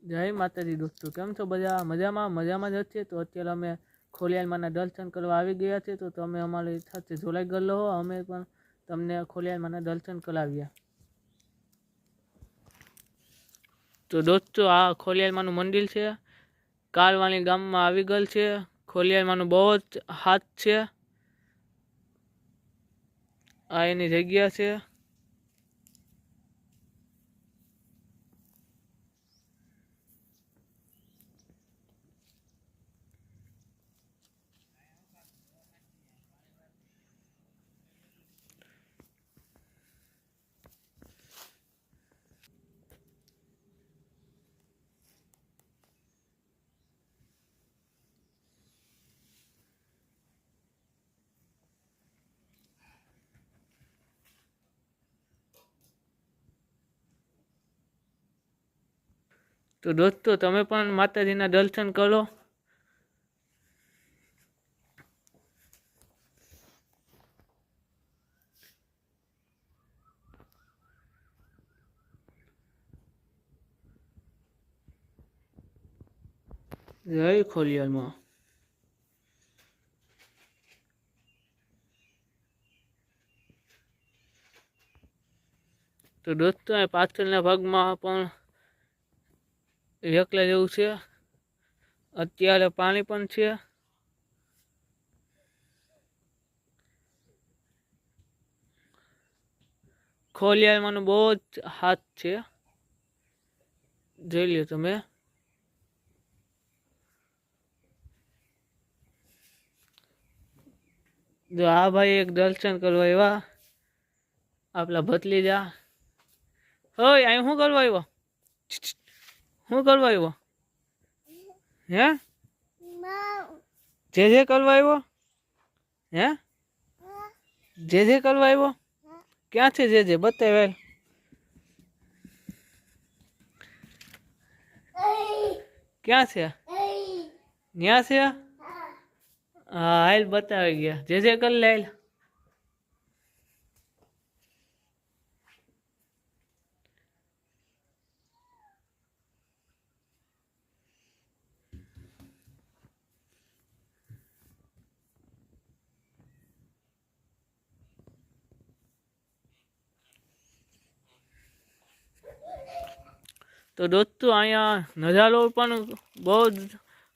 જય માતાજી દોસ્તો, કેમ છો બધા? મજામાં જ છે. તો અત્યારે અમે ખોડિયારમાંના દર્શન કરવા આવી ગયા છે. તો તમે અમારી સાથે જોડાઈ ગયેલો હો, અમે પણ તમને ખોડિયારમાંના દર્શન કરાવ્યા. તો દોસ્તો આ ખોડિયારમાંનું મંદિર છે, કાલવાણી ગામમાં આવી ગયેલ છે. ખોડિયારમાંનું બહુ જ હાથ છે. આ એની જગ્યા છે. તો દોસ્તો તમે પણ માતાજીના દર્શન કરો. જય ખોડિયારમાં. તો દોસ્તો પાછળના ભાગમાં પણ એકલા જેવું છે. અત્યારે પાણી પણ છે. ખોડિયારમાંનો બહુ જ હાથ છે, જોઈ લ્યો તમે. જો આ ભાઈ એક દર્શન કરવા આવ્યા, આપલા ભત્રીજા. ઓય અહીં શું કરવા આવ્યો? શું કરવા આવ્યો? હે જે કરવા આવ્યો? હે જે કરવા આવ્યો? ક્યાં છે જે બતાવે? ક્યાં છે? ન્યા છે? હા હાલ બતાવી ગયા. જે કરી લે. તો દોસ્તો અહીંયા નજારો પણ બહુ જ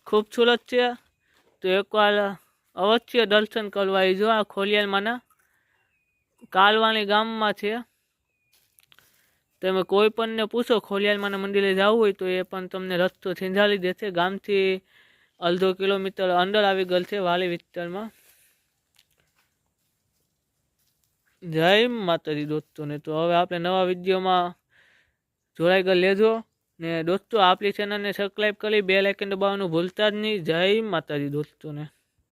ખૂબસૂરત છે. તો એકવાર અવશ્ય દર્શન કરવા આવજો. આ ખોડિયારમાંના કાલવાણી ગામમાં છે. તમે કોઈ પણને પૂછો ખોડિયારમાંના મંદિરે જવું હોય તો એ પણ તમને રસ્તો છીંધાલી દેશે. ગામથી અડધો કિલોમીટર અંદર આવી ગયેલ છે, વાલી વિસ્તારમાં. જય માતાજી દોસ્તોને. તો હવે આપણે નવા વિડીયોમાં જોડાઈ ગયેલ લેજો. ને દોસ્તો આપણી ચેનલને સબસ્ક્રાઈબ કરી બેલ આઇકન દબાવવાનું ભૂલતા જ નહીં. જય માતાજી દોસ્તોને.